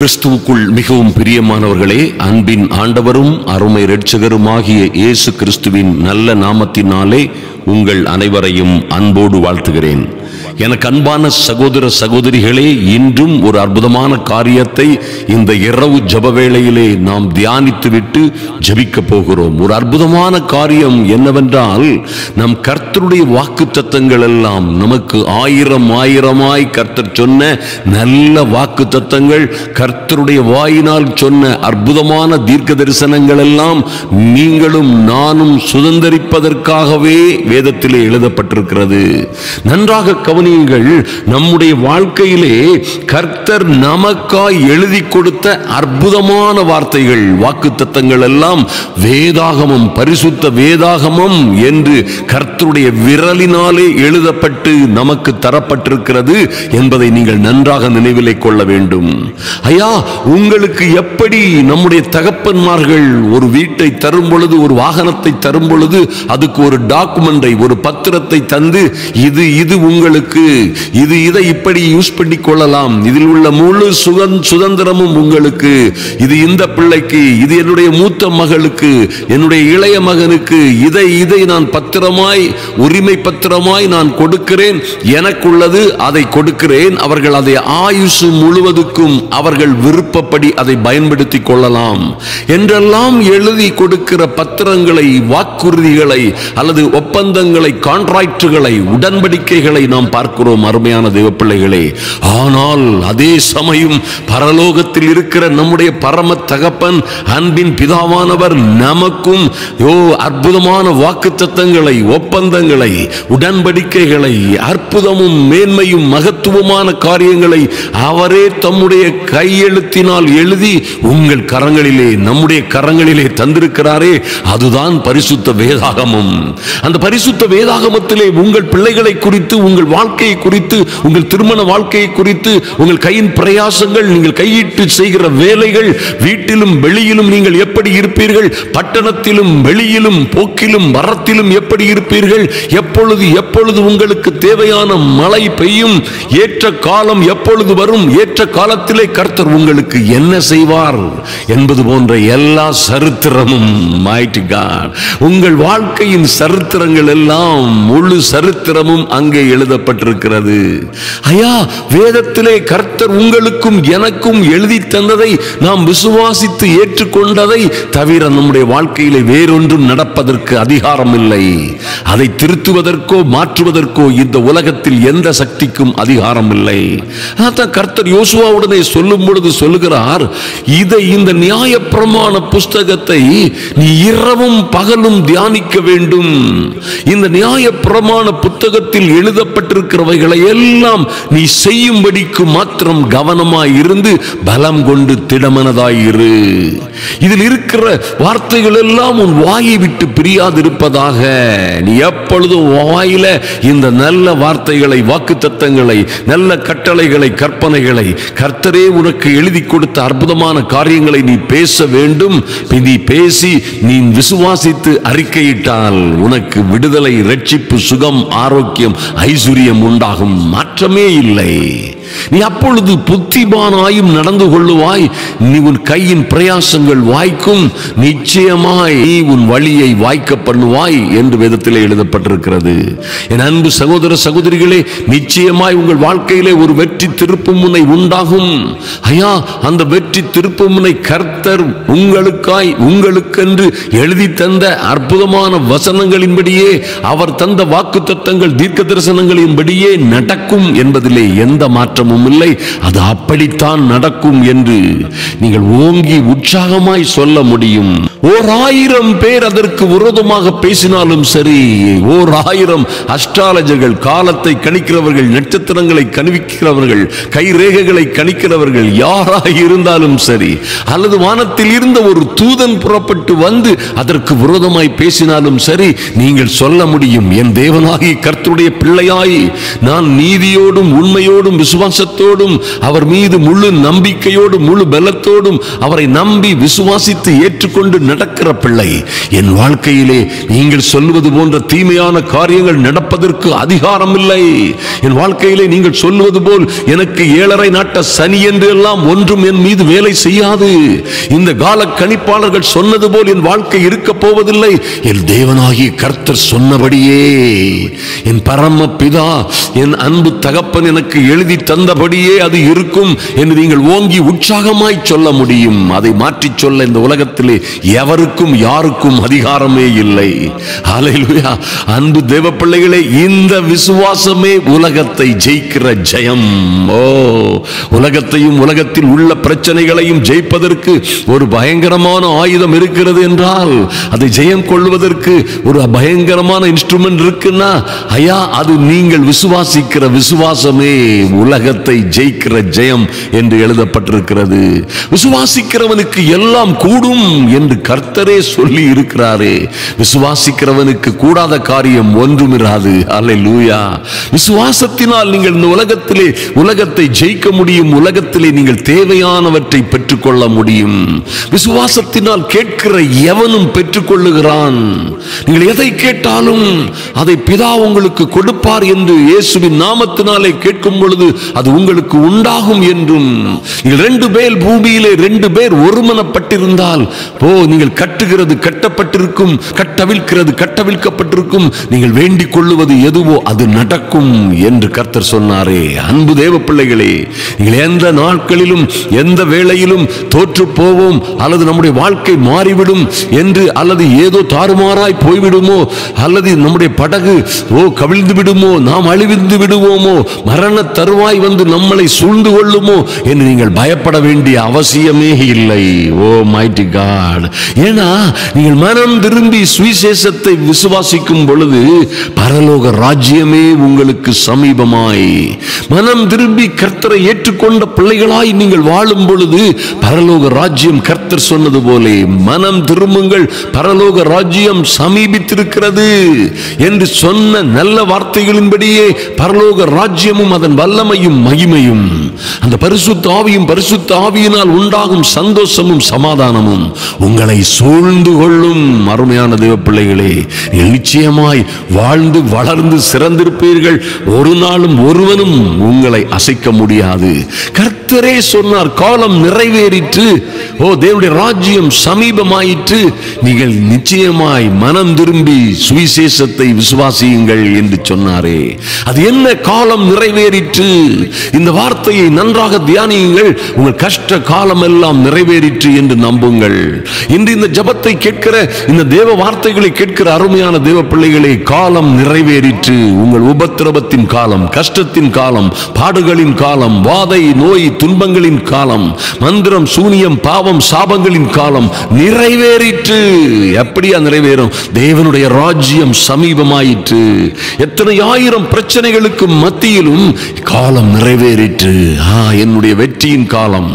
கிறிஸ்துவுக்குள் மிகவும் பிரியமானவர்களே, அன்பின் ஆண்டவரும் அருமை இரட்சகருமாகிய இயேசு கிறிஸ்துவின் நல்ல நாமத்தினாலே உங்கள் அனைவரையும் அன்போடு வாழ்த்துகிறேன். எனக்கு அன்பான சகோதர சகோதரிகளே, இன்றும் ஒரு அற்புதமான காரியத்தை இந்த இரவு ஜெப வேளையிலே நாம் தியானித்துவிட்டு ஜெபிக்க போகிறோம். ஒரு அற்புதமான காரியம் என்னவென்றால், நம் கர்த்தருடைய வாக்குத்தத்தங்கள் எல்லாம் நமக்கு ஆயிரமாய் கர்த்தர் சொன்ன நல்ல வாக்குத்தத்தங்கள், கர்த்தருடைய வாயினால் சொன்ன அற்புதமான தீர்க்க தரிசனங்கள் எல்லாம் நீங்களும் நானும் சுதந்தரிப்பதற்காகவே வேதத்திலே எழுதப்பட்டிருக்கிறது. நன்றாக கவனியுங்கள். நம்முடைய வாழ்க்கையிலே கர்த்தர் நமக்காய் எழுதி கொடுத்த அற்புதமான வார்த்தைகள், வாக்குத்தத்தங்கள் எல்லாம் வேதாகமம், பரிசுத்த வேதாகமம் என்று கர்த்தருடைய விரலினாலே எழுதப்பட்டு நமக்கு தரப்பட்டிருக்கிறது என்பதை நீங்கள் நன்றாக நினைவிலே கொள்ள வேண்டும். ஐயா, உங்களுக்கு எப்படி நம்முடைய தகப்பன்மார்கள் ஒரு வீட்டை தரும் பொழுது, ஒரு வாகனத்தை தரும் பொழுது அதுக்கு ஒரு டாக்குமெண்டை, ஒரு பத்திரத்தை தந்து இது உங்களுக்கு, இதை இப்படி யூஸ் பண்ணி கொள்ளலாம், இதில் உள்ள முழு சுதந்திரமும் உங்களுக்கு, இது இந்த பிள்ளைக்கு, இது என்னுடைய மூத்த மகளுக்கு, என்னுடைய இளைய மகனுக்கு, இதை நான் பத்திரமாய், உரிமை பத்திரமாய் நான் கொடுக்கிறேன், எனக்குள்ளது அதை கொடுக்கிறேன், அவர்கள் அதை ஆயுசு முழுவதுக்கும் அவர்கள் விருப்பப்படி அதை பயன்படுத்திக் கொள்ளலாம் என்றெல்லாம் எழுதி கொடுக்கிற பத்திரங்களை, வாக்குறுதிகளை அல்லது ஒப்பந்தங்களை, கான்ட்ராக்டுகளை, உடன்படிக்கைகளை நாம் பார்க்கிறோம் அருமையான தேவ பிள்ளைகளே. ஆனால் அதே சமயம் பரலோகத்தில் இருக்கிற நம்முடைய பரம தகப்பன், அன்பின் பிதாவானவர் நமக்கும் அற்புதமான வாக்குத்தத்தங்களை, ஒப்பந்தங்களை, உடன்படிக்கைகளை, அற்புதமும் மேன்மையும் மகத்துவமான காரியங்களை அவரே தம்முடைய கையெழுத்தினால் எழுதி உங்கள் கரங்களிலே, நம்முடைய கரங்களிலே தந்திருக்கிறாரே, அதுதான் பரிசுத்த வேதாகமம். அந்த பரிசுத்த வேதாகமத்திலே உங்கள் பிள்ளைகளை குறித்து, உங்கள் வாழ்க்கையை குறித்து, உங்கள் திருமண வாழ்க்கையை குறித்து, உங்கள் கையின் பிரயாசங்கள், நீங்கள் கையிட்டு செய்கிற வேலைகள், வீட்டிலும் வெளியிலும் நீங்கள் எப்படி இருப்பீர்கள், பட்டணத்திலும் வெளியிலும் போக்கிலும் வரத்திலும் எப்படி இருப்பீர்கள், எப்பொழுது உங்களுக்கு தேவையான மழை பெய்யும், ஏற்ற காலம் எப்பொழுது வரும், ஏற்ற காலத்திலே கர்த்தர் உங்களுக்கு என்ன செய்வார் என்பது போன்ற எல்லா சரித்திரமும், mighty God, உங்கள் வாழ்க்கையின் சரித்திரங்கள் எல்லாம், முழு சரித்திரமும் அங்கே எழுதப்பட்டிருக்கிறது. ஐயா, வேதத்திலே கர்த்தர் உங்களுக்கும் எனக்கும் எழுதி தந்ததை நாம் விசுவாசித்து ஏற்றுக்கொண்டதை தவிர நம்முடைய வாழ்க்கையிலே வேறொன்றும் நடப்பதற்கு அதிகாரம் இல்லை. அதை திருத்துவதற்கோ மாற்றுவதற்கோ இந்த உலகத்தில் எந்த சக்திக்கும் அதிகாரம் இல்லை. அதான் கர்த்தர் யோசுவாவுடனே சொல்லும் பொழுது சொல்லுகிறார், இந்த நியாயப்பிரமாண புஸ்தகத்தை நீ இரவும் பகலும் தியானிக்க வேண்டும். இந்த நியாயப்பிரமாண புத்தகத்தில் எழுதப்பட்டிருக்கிறவைகளை எல்லாம் நீ செய்யும்படிக்கு மாத்திரம் கவனமாய் இருந்து பலம் கொண்டு திடமனதாயிரு. இதில் இருக்கிற வார்த்தைகள் எல்லாம் உன் வாயை விட்டு பிரியாதிருப்பதாக. நீ எப்பொழுதும் வாயில இந்த நல்ல வார்த்தைகளை, வாக்குத்தத்தங்களை, நல்ல கட்டளைகளை, கற்பனைகளை, கர்த்தரே உனக்கு எழுதி கொடுத்த அற்புதமான காரியங்களை நீ பேச வேண்டும். நீ பேசி, நீ விசுவாசித்து அறிக்கையிட்டால் உனக்கு விடுதலை, இரட்சிப்பு, சுகம், ஆரோக்கியம், ஐஸ்வர்யம் உண்டாகும். மாற்றமே இல்லை. நீ அப்பொழுது புத்திமானாயும் நடந்து கொள்ளுவாய். நீ உன் கையின் பிரயாசங்கள் வாய்க்கும், நிச்சயமாய் நீ உன் வழியை வாய்க்க பண்ணுவாய் என்று வேதத்திலே எழுதப்பட்டிருக்கிறது. என் அன்பு சகோதர சகோதரிகளே, நிச்சயமாய் உங்கள் வாழ்க்கையிலே ஒரு வெற்றி திருப்பு முனை உண்டாகும். ஐயா, அந்த வெற்றி திருப்பு முனை கர்த்தர் உங்களுக்காய், உங்களுக்கென்று எழுதி தந்த அற்புதமான வசனங்களின்படியே, அவர் தந்த வாக்குத்தத்தங்கள், தீர்க்க தரிசனங்களின்படியே நடக்கும் என்பதிலே எந்த மாற்றமும் இல்லை. அது அப்படித்தான் நடக்கும் என்று நீங்கள் ஓங்கி உற்சாகமாய் சொல்ல முடியும். 1000 பேர் அதற்கு விரோதமாக பேசினாலும் சரி, 1000 அஸ்ட்ராலஜர்கள், காலத்தை கணிக்கிறவர்கள், நட்சத்திரங்களை கணிக்கிறவர்கள், கைரேகைகளை கணிக்கிறவர்கள் யாராக இருந்தாலும் சரி, அல்லது வானத்தில் இருந்த ஒரு தூதன் புறப்பட்டு வந்து அதற்கு விரோதமாய் பேசினாலும் சரி, நீங்கள் சொல்ல முடியும், என் தேவனாகிய கர்த்தருடைய பிள்ளையாய் நான் நீதியோடும் உண்மையோடும் விசுவாச விசுவாசத்தோடும் அவர் மீது முழு நம்பிக்கையோடும் முழு பலத்தோடும் அவரை நம்பி விசுவாசித்து ஏற்றுக்கொண்டு நடக்கிற பிள்ளை, என் வாழ்க்கையிலே நீங்கள் சொல்வது போன்ற தீமையான காரியங்கள் நடப்பதற்கு அதிகாரம் இல்லை. என் வாழ்க்கையிலே நீங்கள் சொல்வது போல் எனக்கு 7.5 நாட்ட சனி என்று எல்லாம் ஒன்றும் என் மீது வேலை செய்யாது. இந்த கால கணிப்பாளர்கள் சொன்னது போல் என் வாழ்க்கை இருக்க போவதில்லை. என் தேவனாகிய கர்த்தர் சொன்னபடியே, என் பரம பிதா என் அன்பு தகப்பன் எனக்கு எழுதி தந்தபடியே அது இருக்கும் என்று நீங்கள் ஓங்கி உற்சாகமாய் சொல்ல முடியும். அதை மாற்றி சொல்ல இந்த உலகத்திலே எவருக்கும் யாருக்கும் அதிகாரமே இல்லை. ஹல்லேலூயா. அன்பு தேவ பிள்ளைகளே, இந்த விசுவாசமே உலகத்தை ஜெயிக்கிற ஜெயம். உலகத்தையும் உலகத்தில் உள்ள பிரச்சனைகளையும் ஜெயிப்பதற்கு ஒரு பயங்கரமான ஆயுதம் இருக்கிறது என்றால், அதை ஜெயம் கொள்வதற்கு ஒரு பயங்கரமான இன்ஸ்ட்ருமெண்ட் இருக்குன்னா, ஐயா, அது நீங்கள் விசுவாசிக்கிற விசுவாசமே உலகத்தை ஜெயிக்கிற ஜெயம் என்று எழுதப்பட்டிருக்கிறது. விசுவாசிக்கிறவனுக்கு எல்லாம் கூடும் என்று கர்த்தரே சொல்லி இருக்கிறாரே. விசுவாசிக்கிறவனுக்கு கூடாத காரியம் ஒன்றும் இராது. அல்லேலூயா. விசுவாசத்தினால் நீங்கள் இந்த உலகத்திலே உலகத்தை ஜெயிக்க முடியும். உலகத்திலே நீங்கள் தேவையானவற்றை பெற்றுக்கொள்ள முடியும். விசுவாசத்தினால் கேட்கிற எவனும் பெற்றுக்கொள்ளுகிறான். நீங்கள் எதை கேட்டாலும் அதை பிதா உங்களுக்கு கொடுப்பார் என்று இயேசுவின் நாமத்தினாலே கேட்கும் பொழுது அது உங்களுக்கு உண்டாகும் என்றும், நீங்கள் 2 பேர் பூமியிலே 2 பேர் ஒருமனப்பட்டிருந்தால், நீங்கள் கட்டுகிறது கட்டப்பட்டிருக்கும், கட்டவிழ்க்கிறது கட்டவிழ்க்கப்பட்டிருக்கும், நீங்கள் வேண்டிக் கொள்ளுவது எதுவோ அது நடக்கும் என்று கர்த்தர் சொன்னாரே. அன்பு தேவ பிள்ளைகளே, நீங்கள் எந்த நாட்களிலும் எந்த வேளையிலும் தோற்று போவோம் அல்லது நம்முடைய வாழ்க்கை மாறிவிடும் என்று, அல்லது ஏதோ தாறுமாறாய் போய்விடுமோ, அல்லது நம்முடைய படகு கவிழ்ந்து விடுமோ, நாம் அழிந்து விடுவோமோ, மரண தருவாய் வந்து நம்மளை சூழ்ந்து கொள்ளுமோ என்று நீங்கள் பயப்பட வேண்டிய அவசியமே இல்லை. Oh mighty god. ஏன்னா நீங்கள் மனம் திரும்பி சுவிசேஷத்தை விசுவாசிக்கும் பொழுது பரலோக ராஜ்யமே உங்களுக்கு சமீபமாய், மனம் திரும்பி கர்த்தரை ஏற்றுக்கொண்ட பிள்ளைகளாய் நீங்கள் வாழும் பொழுது பரலோக ராஜ்யம், கர்த்தர் சொன்னது போலே, மனம் திரும்புங்கள் பரலோக ராஜ்யம் சமீபித்திருக்கிறது என்று சொன்ன நல்ல வார்த்தைகளின்படியே பரலோக ராஜ்யமும் அதன் வல்லமையும் மகிமையும், அந்த பரிசுத்த ஆவியும் பரிசுத்த ஆவியினால் உண்டாகும் சந்தோஷமும் சமாதானமும் உங்களை சூழ்ந்து கொள்ளும். அருமையான தேவ பிள்ளைகளே, நிச்சயமாய் வாழ்ந்து வளர்ந்து சிறந்திருப்பீர்கள். ஒரு நாளும் ஒருவனும் உங்களை அசைக்க முடியாது. கர்த்தரே சொன்னார், காலம் நிறைவேறிற்று, தேவனுடைய ராஜ்யம் சமீபமாயிற்று, நீங்கள் நிச்சயமாய் மனம் திரும்பி சுவிசேஷத்தை விசுவாசியுங்கள் என்று சொன்னாரே. அது என்ன காலம் நிறைவேறிற்று? இந்த வார்த்தையை நன்றாக தியானியுங்கள். உங்கள் கஷ்ட காலம் எல்லாம் நிறைவேறிற்று என்று நம்புங்கள். இன்று இந்த ஜபத்தை கேட்கிற, இந்த தேவ வார்த்தைகளை கேட்கிற அருமையான தேவ பிள்ளைகளே, காலம் நிறைவேறிற்று. உங்கள் உபத்திரவத்தின் காலம், கஷ்டத்தின் காலம், பாடுகளின் காலம், வாதை நோய் துன்பங்களின் காலம், மந்திரம் சூனியம் பாவம் சாபங்களின் காலம் நிறைவேறிற்று. எப்படியா நிறைவேறும்? தேவனுடைய ராஜ்யம் சமீபமாயிற்று. எத்தனை ஆயிரம் பிரச்சனைகளுக்கு மத்தியிலும் காலம் நிறைவேறிற்று. என்னுடைய வெற்றியின் காலம்,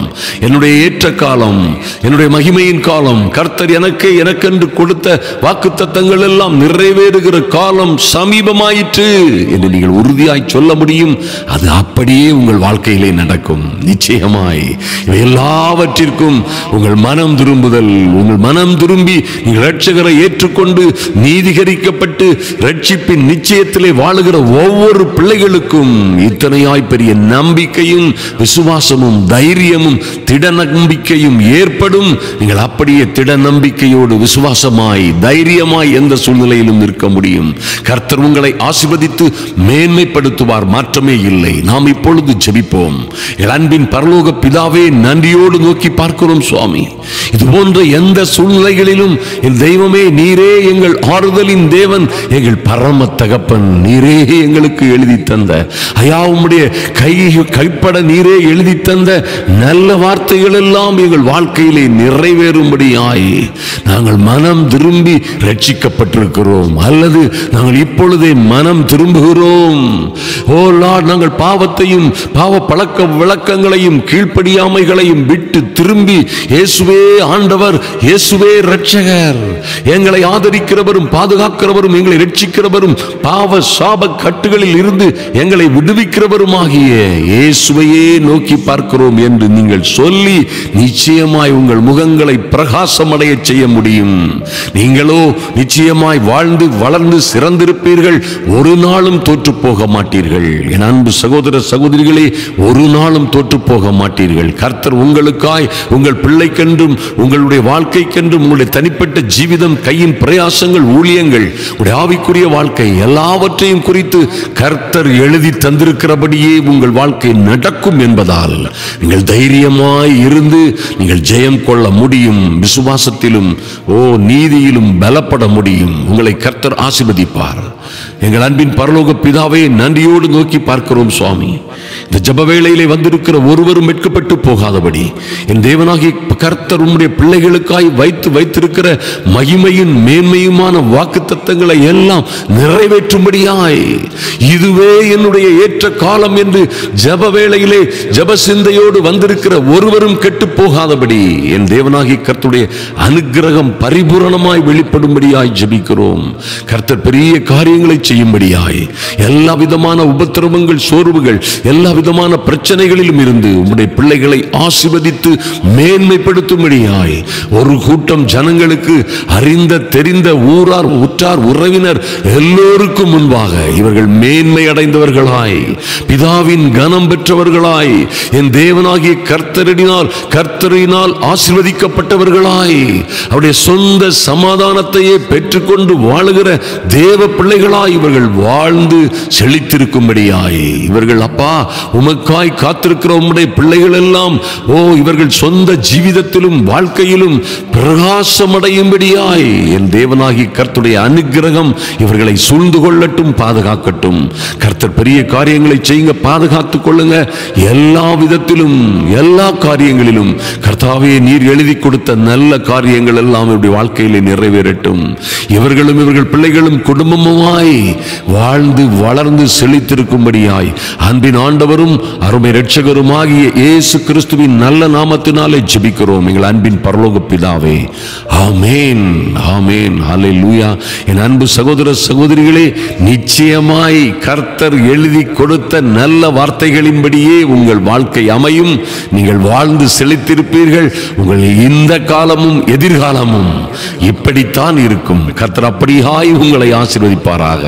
என்னுடைய ஏற்ற காலம், என்னுடைய மகிமையின் காலம், கர்த்தர் எனக்கென்று கொடுத்த வாக்குத்தத்தங்கள் எல்லாம் நிறைவேறுகிற காலம் சமீபமாயிற்று என்று நீங்கள் உறுதியாய் சொல்ல முடியும். அது அப்படியே உங்கள் வாழ்க்கையிலே நடக்கும். நிச்சயமாய் இவை எல்லாவற்றிற்கும் உங்கள் மனம் திரும்புதல், உங்கள் மனம் திரும்பி நீங்கள் இரட்சகரை ஏற்றுக்கொண்டு நீதிகரிக்கப்பட்டு இரட்சிப்பின் நிச்சயத்திலே வாழுகிற ஒவ்வொரு பிள்ளைகளுக்கும் இத்தனையாய் பெரிய நம்பிக்கையும் விசுவாசமும் தைரியமும் திட நம்பிக்கையும் ஏற்படும். நீங்கள் அப்படியே திட நம்பிக்கையோடு விசுவாசமாய் தைரியமாய் எந்த சூழ்நிலையிலும் இருக்க முடியும். கர்த்தர் உங்களை ஆசீர்வதித்து மேன்மைப்படுத்துவார், மாற்றமே இல்லை. நாம் இப்பொழுது ஜெபிப்போம். அன்பின் பரலோக பிதாவே, நன்றியோடு நோக்கி பார்க்கிறோம் சுவாமி. இது போன்ற எந்த சூழ்நிலைகளிலும் என் தெய்வமே, நீரே எங்கள் ஆறுதலின் தேவன், எங்கள் பரம தகப்பன், நீரே எங்களுக்கு எழுதி தந்த, ஐயா உம்முடைய கைப்பட நீரே எழுதி தந்த நல்ல வார்த்தைகள் எல்லாம் எங்கள் வாழ்க்கையிலே நிறைவேறும்படியாய் நாங்கள் மனம் திரும்பி ரட்சிக்கப்பட்டிருக்கிறோம், அல்லது நாங்கள் இப்பொழுதே மனம் திரும்புகிறோம். ஓ லார்ட், நாங்கள் பாவத்தையும் பாவ பழக்க விளக்கங்களையும் கீழ்ப்படியாமைகளையும் விட்டு திரும்பி இயேசுவே ஆண்டவர், இயேசுவே இரட்சகர், எங்களை ஆதரிக்கிறவரும் பாதுகாக்கிறவரும் எங்களை ரட்சிக்கிறவரும் பாவ சாப கட்டுகளில் இருந்து எங்களை விடுவிக்கிறவருமாகிய இயேசுவையே நோக்கி பார்க்கிறோம் என்று நீங்கள் சொல்லி நிச்சயமாய் உங்கள் முகங்களை பிரகாசமடைய செய்ய முடியும். நீங்களோ நிச்சயமாய் வாழ்ந்து வளர்ந்து சிறந்திருப்பீர்கள், ஒரு நாளும் தோற்று போக மாட்டீர்கள். என் அன்பு சகோதர சகோதரிகளே, ஒரு நாளும் தோற்று போக மாட்டீர்கள். கர்த்தர் உங்களுக்காய், உங்கள் பிள்ளைக்கென்றும், உங்களுடைய வாழ்க்கைக்கென்றும், உங்களுடைய தனிப்பட்ட ஜீவிதம், கையின் பிரயாசங்கள், ஊழியங்கள், உங்களுடைய ஆவிக்குரிய வாழ்க்கை எல்லாவற்றையும் குறித்து கர்த்தர் எழுதி தந்திருக்கிறபடியே உங்கள் வாழ்க்கை நடக்கும் என்பதால் நீங்கள் தைரியமாய் இருந்து நீங்கள் ஜெயம் கொள்ள முடியும். விசுவாசத்திலும் நீதியிலும் பலப்பட முடியும். உங்களை கர்த்தர் ஆசீர்வதிப்பார். எங்கள் அன்பின் பரலோக பிதாவே, நன்றியோடு நோக்கி பார்க்கிறோம் சுவாமி. இந்த ஜெப வேளையிலே வந்திருக்கிற ஒருவரும் வெட்கப்பட்டு போகாதபடி என் தேவனாகிய கர்த்தர் உம்முடைய பிள்ளைகளுக்காய் வைத்திருக்கிற மகிமையின் மேன்மையுமான வாக்குத்தத்தங்களை எல்லாம் நிறைவேற்றும்படியாய் இதுவே என்னுடைய ஏற்ற காலம் என்று ஜெப வேளையிலே ஜெப சிந்தையோடு வந்திருக்கிற ஒருவரும் கெட்டு போகாதபடி என் தேவனாகிய கர்த்தருடைய அனுக்கிரகம் பரிபூரணமாய் வெளிப்படும்படியாய் ஜெபிக்கிறோம். கர்த்தர் பெரிய காரியங்களை செய்யும்படியாய் எல்லா விதமான உபத்திரவங்கள், சோர்வுகள், எல்லா விதமான பிரச்சனைகளிலும் இருந்து உம்முடைய பிள்ளைகளை ஆசீர்வதித்து மேன்மைப்படுத்தும்படியாய் ஒரு கூட்டம் ஜனங்களுக்கு, அறிந்த தெரிந்த ஊரார் உற்றார் உறவினர் எல்லோருக்கும் முன்பாக இவர்கள் மேன்மை அடைந்தவர்களாய், பிதாவின் கனம் பெற்றவர்களாய், என் தேவனாகிய கர்த்தரினால் ஆசீர்வதிக்கப்பட்டவர்களாய், அவருடைய சொந்த சமாதானத்தையே பெற்றுக்கொண்டு வாழுகிற தேவ பிள்ளைகளாய் இவர்கள் வாழ்ந்து செழித்திருக்கும்படியாய் இவர்கள் அப்பா உமக்காய் காத்திருக்கிற உம்முடைய பிள்ளைகள் எல்லாம் இவர்கள் சொந்த ஜீவிதத்திலும் வாழ்க்கையிலும் பிரகாசமடையும்படியாய் என் தேவனாகி கர்த்தருடைய அனுக்கிரகம் இவர்களை சூழ்ந்து கொள்ளட்டும், பாதுகாக்கட்டும். கர்த்தர் பெரிய காரியங்களை செய்யுங்க, பாதுகாத்துக் கொள்ளுங்க. எல்லா விதத்திலும் எல்லா காரியங்களிலும் கர்த்தாவே நீர் எழுதி கொடுத்த நல்ல காரியங்கள் எல்லாம் இவருடைய வாழ்க்கையிலே நிறைவேறட்டும். இவர்களும் இவர்கள் பிள்ளைகளும் குடும்பமாய் வாழ்ந்து வளர்ந்து செழித்திருக்கும்படியாய் அன்பின் ஆண்டவரும் அருமை இரட்சகருமாகிய இயேசு கிறிஸ்துவின் நல்ல நாமத்தினாலே ஜெபிக்கிறோம் எங்கள் அன்பின் பரலோக பிதாவே. ஆமென், ஆமென், ஹல்லேலூயா. என் அன்பு சகோதர சகோதரிகளே, நிச்சயமாய் கர்த்தர் எழுதி கொடுத்த நல்ல வார்த்தைகளின்படியே உங்கள் வாழ்க்கை அமையும். நீங்கள் வாழ்ந்து செழித்திருப்பீர்கள். உங்கள் இந்த காலமும் எதிர்காலமும் இப்படித்தான் இருக்கும். கர்த்தர் அப்படியாய் உங்களை ஆசீர்வதிப்பாராக.